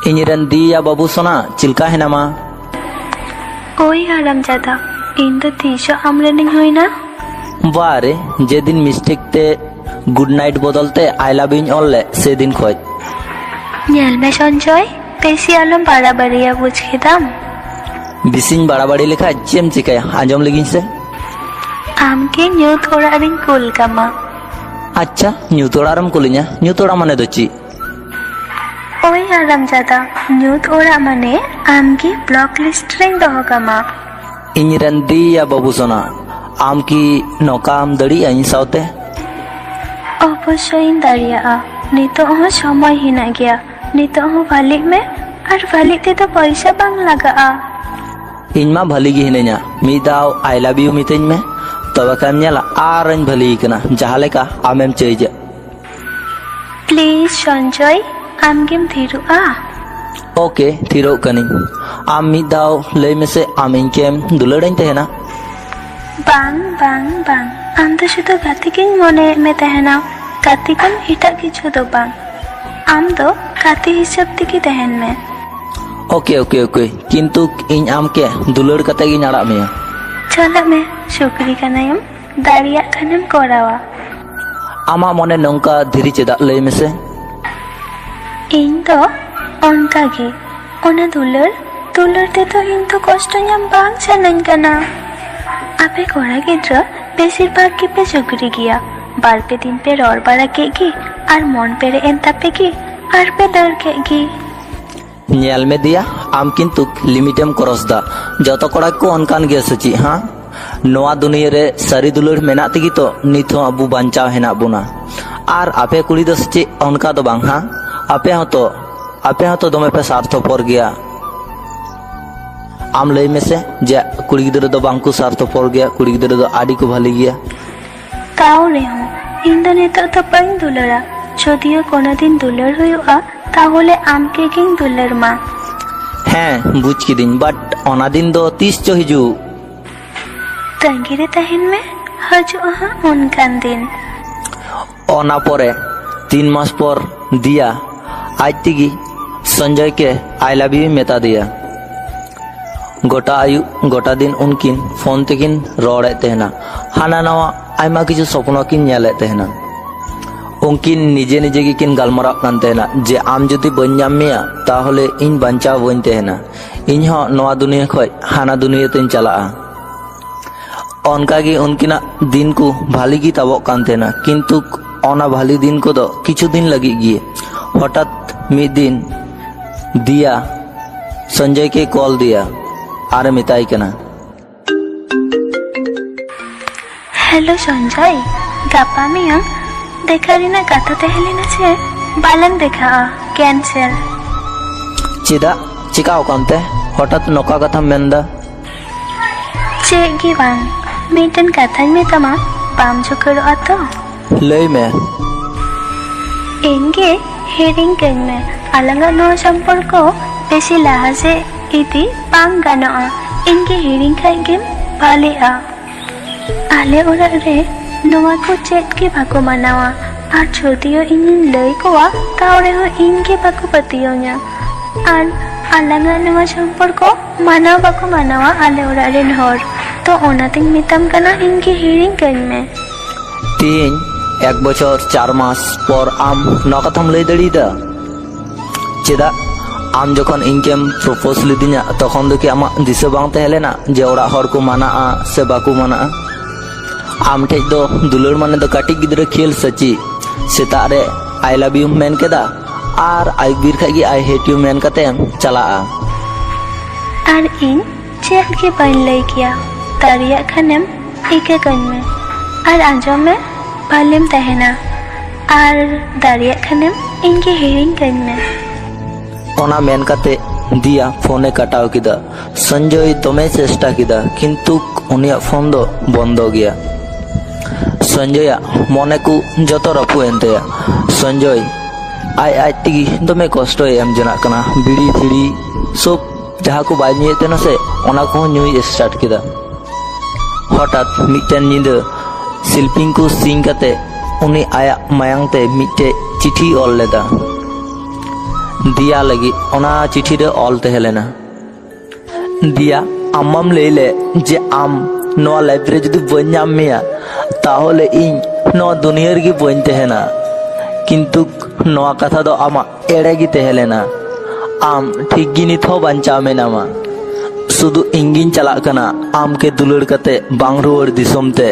ᱤᱧᱨᱮᱱ ᱫᱤᱭᱟ ᱵᱟᱹᱵᱩ ᱥᱳᱱᱟ ᱪᱤᱞᱠᱟ ᱦᱮᱱᱟᱢᱟ? ওই হারামজাদা, ᱤᱧ ᱫᱚ ᱛᱤᱥᱚᱜ ᱟᱢᱨᱮᱱᱤᱧ ᱦᱩᱭᱱᱟ? বারে যেদিন মিস্টেকতে গুড নাইট বদলতে আই লাভ ইউñ অল লে সেদিন খoj। ᱧᱮᱞ ᱢᱮ সঞ্জয়, বেশি আলম বাড়াবাড়িয়া বুঝ খেদাম। বিসিং বাড়াবাড়ি লেখা চেম চিকায় আজম লেগিন সে। আমকে ᱧᱩᱛ ᱚᱲᱟᱜ ᱨᱤᱧ ᱠᱩᱞ ᱠᱟᱢᱟ। আচ্ছা ᱧᱩᱛ ᱚᱲᱟᱜ ᱨᱮᱢ ᱠᱩᱞᱤᱧᱟ? ᱧᱩᱛ ᱚᱲᱟᱜ ᱢᱟᱱᱮ ᱫᱚ ᱪᱮᱫ? ওই হারামজাদা, ᱧᱩᱛ ᱚᱲᱟᱜ ᱢᱟᱱᱮ ᱟᱢᱜᱮ ᱵᱞᱚᱠ ᱞᱤᱥᱴ ᱨᱤᱧ ᱫᱚᱦᱚ ᱠᱟᱢᱟ। ᱤᱧᱨᱮᱱ ᱫᱤᱭᱟ ᱵᱟᱹᱵᱩ ᱥᱳᱱᱟ, ᱟᱢ ᱠᱤ ᱱᱚᱝᱠᱟᱢ ᱫᱟᱲᱮᱭᱟᱜᱼᱟ ᱤᱧ ᱥᱟᱶᱛᱮ? অবশ্যই দাঁড়িয়েআ, নিতোগ হো সময় হেনাᱜ গᱮᱭᱟ। নিতোগ হো ভালিᱜ মে, আর ভালিᱜ তেদᱚ পয়সা বাং লাগাᱜᱼᱟ। ᱤᱧ ᱢᱟ ᱵᱷᱟᱞᱤ ᱜᱮ ᱦᱤᱱᱟᱹᱧᱟ, ᱢᱤᱫ ᱫᱷᱟᱣ ᱟই ᱞᱟভ ᱤউ ᱢᱤᱛᱟᱹᱧ ᱢᱮ, ᱛᱚᱵᱮ ᱠᱷᱟᱱ ᱧᱮᱞᱟ ᱟᱨᱤᱧ ᱵᱷᱟᱞᱤ ᱠᱟᱱᱟ ᱡᱟᱦᱟᱸ ᱞᱮᱠᱟ ᱟᱢᱮᱢ ᱪᱟᱹᱭᱡᱟ। প্লিজ সঞ্জয়, আমগেম ᱛᱷᱤᱨᱚᱜᱼᱟ? ওকে ᱛᱷᱤᱨᱚᱜ ᱠᱟᱹᱱᱟᱹᱧ। ᱟᱢ ᱢᱤᱫ ᱫᱷᱟᱣ ᱞᱟᱹᱭ ᱢᱮᱥᱮ, ᱟᱢ ᱤᱧ ᱠᱮᱢ ᱫᱩᱞᱟᱹᱲᱟᱹᱧ ᱛᱟᱦᱮᱱᱟ? বাং বাং বাং, আম তো শুধু গাতে গিᱧ মনেᱭᱮᱫ ᱢᱮ ᱛᱟᱦᱮᱱᱟ, গাতে ᱠᱷᱚᱱ ᱮᱴᱟᱜ ᱠᱤᱪᱷᱩ ᱫᱚ ᱵᱟᱝ। ᱟᱢ ᱫᱚ গাতে হিসাব ᱛᱮᱜᱮ ᱛᱟᱦᱮᱱ ᱢᱮ। ওকে ওকে ওকে, কিন্তু ᱤᱧ ᱟᱢকে ᱫᱩᱞᱟᱹᱲ ᱠᱟᱛᱮ ᱜᱤᱧ ᱟᱲᱟᱜ ᱢᱮᱭᱟ। ᱪᱟᱞᱟᱜ ᱢᱮ, ᱥᱩᱠᱨᱤ ᱠᱟᱱᱟᱭᱮᱢ, ᱫᱟᱲᱮᱭᱟᱜ ᱠᱷᱟᱱᱮᱢ ᱠᱚᱨᱟᱣᱟ। ᱟᱢᱟᱜ ᱢᱚᱱᱮ ᱱᱚᱝᱠᱟ ᱫᱷᱤᱨᱤ ᱪᱮᱫᱟᱜ ᱞᱟᱹᱭ ᱢᱮᱥᱮ? ᱤᱧ ᱫᱚ ᱚᱱᱠᱟᱜᱮ, ᱚᱱᱟ ᱫᱩᱞᱟᱹᱲ ᱛᱮᱫᱚ ᱤᱧ ᱫᱚ ᱠᱚᱥᱴᱚ ᱧᱟᱢ ᱵᱟᱝ ᱥᱟᱱᱟᱧ ᱠᱟᱱᱟ। ᱟᱯᱮ ᱠᱚᱲᱟ ᱜᱤᱫᱽᱨᱟᱹ ᱵᱮᱥᱤᱨ ᱵᱷᱟᱜᱽ ᱜᱮᱯᱮ ᱥᱩᱠᱨᱤ ᱜᱮᱭᱟ। ᱵᱟᱨᱯᱮ ᱫᱤᱱ ᱯᱮ ᱨᱚᱲ ᱵᱟᱲᱟ ᱠᱮᱫ ᱜᱮ ᱟᱨ ᱢᱚᱱ ᱯᱮᱨᱮᱡ ᱮᱱ ᱛᱟᱯᱮ ᱜᱮ ᱟᱨ ᱯᱮ ᱫᱟᱹᱲ ᱠᱮᱫ ᱜᱮ। ᱧᱮᱞ ᱢᱮ ᱫᱤᱭᱟ, ᱟᱢ ᱠᱤᱱᱛᱩ ᱞᱤᱢᱤᱴᱮᱢ ᱠᱨᱚᱥ ᱫᱟ। ᱡᱚᱛᱚ ᱠᱚᱲᱟ ᱠᱚ ᱚᱱᱠᱟᱱ ᱜᱮᱭᱟ ᱥᱮ ᱪᱮᱫ? ᱦᱟᱸ, ᱱᱚᱣᱟ ᱫᱩᱱᱤᱭᱟᱹ ᱨᱮ ᱥᱟᱹᱨᱤ ᱫᱩᱞᱟᱹᱲ ᱢᱮᱱᱟᱜ ᱛᱮᱜᱮ ᱛᱚ ᱱᱤᱛ ᱦᱚᱸ ᱟᱵᱚ ᱵᱟᱧᱪᱟᱣ ᱦᱮᱱᱟᱜ ᱵᱚᱱᱟ। আর আপে কুড়ি দো সে চেᱫ অনকা ᱫᱚ ᱵᱟᱝ? ᱦᱟᱸ, আপে হতো দমে পে স্বার্থপর গᱮᱭᱟ। আম লই মেসে যে কুড়ি গিᱫᱽᱨᱟᱹ ᱫᱚ ᱵᱟᱝ ᱠᱚ স্বার্থপর গᱮᱭᱟ, কুড়ি গিᱫᱽᱨᱟᱹ ᱫᱚ ᱟᱹᱰᱤ ᱠᱚ ᱵᱷᱟᱞᱤ ᱜᱮᱭᱟ। তাও রেহো, ᱤᱧ ᱫᱚ ᱱᱤᱛᱚᱜ ᱫᱚ ᱵᱟᱹᱧ ᱫᱩᱞᱟᱹᱲᱟ। যদিও কোনোদিন দুলার ᱦᱩᱭᱩᱜᱼᱟ, তাহলে আমকে গিᱧ দুলার মা। হ্যাঁ বুঝ কিদিন, বাট অনা দিন ᱫᱚ ᱛᱤᱥ ᱪᱚ ᱦᱤᱡᱩᱜ? ᱛᱟᱺᱜᱤ ᱨᱮ ᱛᱟᱦᱮᱱ ᱢᱮ, ᱦᱤᱡᱩᱜᱼᱟ ᱦᱟᱸᱜ ᱚᱱᱠᱟᱱ ᱫᱤᱱ। অনা পরে 3 মাস পর দিয়া আজ থেকে সঞ্জয়কে আই লাভ ইউ মেতা দিয়া। গোটা আয়ু গোটা দিন উনকিন ফোন তেকিন রড়েদ তেহনা, হানা নাওয়া আইমা কিছু স্বপ্ন কিন ñᱮᱞᱮᱫ তেহনা। উনকিন নিজে নিজে কিন গালমারাগ কান তেহনা যে আম যদি বাñ ñᱟᱢ মেয়া তাহলে ইñ বাঞ্চাও বাñ তেহনা, ইñ হᱚ নোয়া দুনিয়া খoj হানা দুনিয়া তেñ চালাগᱼᱟ। অনকাগে উনকিনাগ দিন কো ভালি গি তাবᱚᱜ কান তেহনা, কিন্তু অনা ভালি দিন কো দো কিছু দিন লাগি গিয়ে হঠাৎ মিদ দিন দিয়া সঞ্জয়কে কল দিয়া আর মেতাই কেনা, হ্যালো সঞ্জয়, গাপা মিয়াং দেখা ᱨᱮᱱᱟᱜ ᱠᱟᱛᱷᱟ ᱛᱟᱦᱮᱸ ᱞᱮᱱᱟ ᱥᱮ ᱵᱟᱞᱟᱝ ᱫᱮᱠᱷᱟᱜᱼᱟ, ক্যান্সেল। ᱪᱮᱫᱟᱜ ᱪᱤᱠᱟᱹᱣ ᱠᱟᱱᱛᱮ হঠাৎ নকা কথাম মেনদা? ᱪᱮᱫ ᱜᱮ ᱵᱟᱝ, ᱢᱤᱫᱴᱮᱱ ᱠᱟᱛᱷᱟᱧ ᱢᱮᱛᱟᱢᱟ, ᱵᱟᱢ ᱡᱚᱠᱷᱚᱨᱚᱜᱼᱟ ᱛᱚ? ᱞᱟᱹᱭ ᱢᱮ। ᱤᱧ ᱜᱮ ᱦᱤᱲᱤᱧ ᱠᱟᱹᱧ ᱢᱮ, ᱟᱞᱟᱝᱟᱜ ᱱᱚᱣᱟ ᱥᱚᱢᱯᱚᱨᱠᱚ ᱵᱮᱥᱤ ᱞᱟᱦᱟ ᱥᱮᱫ ᱤᱫᱤ ᱵᱟᱝ ᱜᱟᱱᱚᱜᱼᱟ। ᱤᱧ ᱜᱮ ᱦᱤᱲᱤᱧ ᱠᱷᱟᱡ ᱜᱮᱢ ᱵᱷᱟᱞᱮᱜᱼᱟ। ᱟᱞᱮ ᱚᱲᱟᱜ ᱨᱮ ᱱᱚᱣᱟ ᱠᱚ ᱪᱮᱫ ᱜᱮ ᱵᱟᱠᱚ ᱢᱟᱱᱟᱣᱟ, আর যদিও ᱤᱧᱤᱧ ᱞᱟᱹᱭ ᱠᱚᱣᱟ তাও ᱨᱮᱦᱚᱸ ᱤᱧ ᱜᱮ ᱵᱟᱠᱚ ᱯᱟᱹᱛᱭᱟᱹᱣᱧᱟ। আর আলাᱝᱟᱜ ᱱᱚᱣᱟ ᱥᱚᱢᱯᱚᱨᱠᱚ ᱢᱟᱱᱟᱣ ᱵᱟᱠᱚ ᱢᱟᱱᱟᱣᱟ ᱟᱞᱮ ᱚᱲᱟᱜ ᱨᱮᱱ ᱦᱚᱲ, তো ᱚᱱᱟᱛᱤᱧ ᱢᱮᱛᱟᱢ ᱠᱟᱱᱟ ᱤᱧ ᱜᱮ ᱦᱤᱲᱤᱧ ᱠᱟᱹᱧ ᱢᱮ। তিন 1 বছর 4 মাস পর আম নয়া কথাম লই দাড়িয়েদা? চেদা আম যখন ইনকেম প্রপোজ লিদিᱧᱟ তখন ᱫᱚ ᱠᱤ ᱟᱢᱟᱜ ᱫᱤᱥᱟᱹ ᱵᱟᱝ ᱛᱟᱦᱮᱸ ᱞᱮᱱᱟ ᱡᱮ ᱚᱲᱟᱜ ᱦᱚᱲ ᱠᱚ ᱢᱟᱱᱟᱜᱼᱟ ᱥᱮ ᱵᱟᱠᱚ ᱢᱟᱱᱟᱜᱼᱟ? ᱟᱢ ᱴᱷᱮᱡ ᱫᱚ ᱫᱩᱞᱟᱹᱲ ᱢᱟᱱᱮ ᱫᱚ ᱠᱟᱹᱴᱤᱡ ᱜᱤᱫᱽᱨᱟᱹ ᱠᱷᱮᱞ ᱥᱮ ᱪᱮᱫ? ᱥᱮᱛᱟᱜ ᱨᱮ আই লাভ ইউ মেন কেদা আর আইᱩᱵ ᱵᱤᱨ ᱠᱷᱟᱡ ᱜᱮ আই হেট ইউ মেন কাতেম চালাᱜᱼᱟ। আর ᱤᱧ ᱪᱮᱫ ᱜᱮ ᱵᱟᱹᱧ ᱞᱟᱹᱭ ᱠᱮᱭᱟ, ᱫᱟᱲᱮᱭᱟᱜ ᱠᱷᱟᱱᱮᱢ ᱤᱠᱟᱹ ᱠᱟᱹᱧ ᱢᱮ আর আᱸᱡᱚᱢ ᱢᱮ, ᱵᱷᱟᱞᱮᱢ ᱛᱟᱦᱮᱱᱟ, আর দাঁড়িয়াᱜ খানেম ᱤᱧ ᱜᱮ ᱦᱤᱲᱤᱧ ᱠᱟᱹᱧ ᱢᱮ। ওনা মেন কাতে দিয়া ফোনে কাটাও কিদা। সঞ্জয় দমে চেষ্টা কিদা, কিন্তু উনিয়াগ ফোন দো বন্ধ গিয়া। সঞ্জয়া মনে কু যত রাপু এন তায়া। সঞ্জয় আজ তেগি দমে কষ্ট এম জনাগ কানা, বিড়ি ফিড়ি সব যাহা কো বাই নিয়ে তেনা সে ওনা কো ñuই স্টার্ট কিদা। হঠাৎ মিদটেন ñিদা শিল্পিং কো সিং কাতে উনি আয়াগ মায়াং তে মিদটে চিঠি অল লেদা। दिया लगी ओना चिठी रे ऑल तहलेना दिया आमाम लेले जे आम नोआ लाइफ रे जुदी बन नाम मेया ताहले इन नोआ दुनिया रे बन तहना किंतु नोआ कथा दो आमा एड़े गी तहलेना आम ठीक गी नित हो बांचा मेनामा सुदु इंगिन चला कना आम के दुलड़ कते बांग रुवाड़ दिसोम ते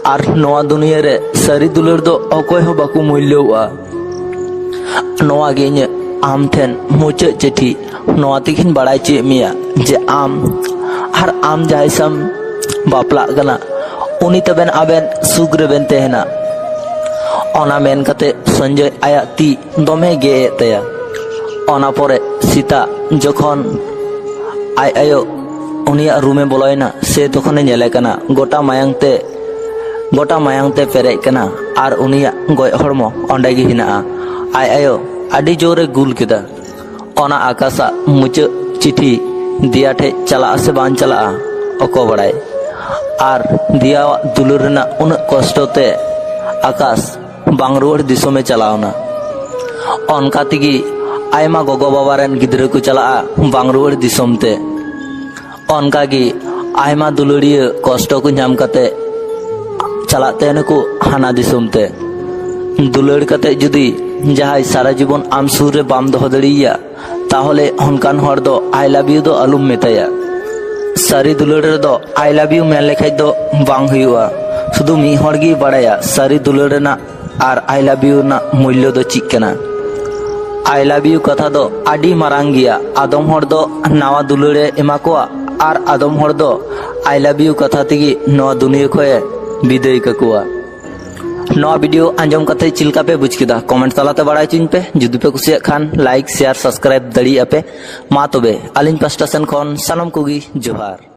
आर नोआ दुनिया रे सारी दुलड़ दो अकोय हो बाकु मूल्यवा नोआ गे इᱧ आम ठेन मुचाद चिठी नोआ तिखिन बड़ाय चे मिया जे आम हर आम जाय सम बापला कना उनी तबेन आबेन सुख रेबेन तहना ओना मेन कते संजय आया ती दोमे गे तया ओना परे सीता जखन आय आयो उनिया रूमे बोलायना से तखने नेले कना गोटा मायांग ते पेरेज कना आर उनिया गय हड़मो ओंडे गे हिना आय आयो आडी जोरे गुल केदा ओना आकाशा मुचाद चिठी दिया ठे चला से बान चला अको बड़ाय आर दिया दुलुर रेना उन कष्टते आकाश बांग रुवाड़ दिसोमे चलावना ओनका तिगी आयमा गोगो बाबा रेन गिद्रा को चला बांग रुवाड़ दिसोमते ओनका गी आयमा दुलुड़िया कष्ट को नाम कते चलाते नको हाना दिसोमते दुलड़ कते जुदी जहाय सारा जीवन आम सुर रे बाम दोहो दड़िया ताहले हनकान हर दो आई लव यू दो अलुम मेताया सारी दुलड़ रे दो आई लव यू मेन लेखाय दो बांग हुआ शुधु मी हर गी बड़ाया सारी दुलड़ ना आर आई लव यू ना मूल्य दो चिक कना आई लव यू कथा दो आडी मारांग गिया आदम हर दो नावा दुलड़े एमा कोआ आर आदम हर दो आई लव यू कथा तिगी नवा दुनिया खोए विदाय काकुआ नवा वीडियो आंजम कते चिलका पे बुझ केदा कमेंट तलाते बड़ाय चिन पे जुदी पे कुसिया खान लाइक शेयर सब्सक्राइब दड़ी आपे मा तबे आलिन पास्टा सेन खन सानम कोगी जोहार।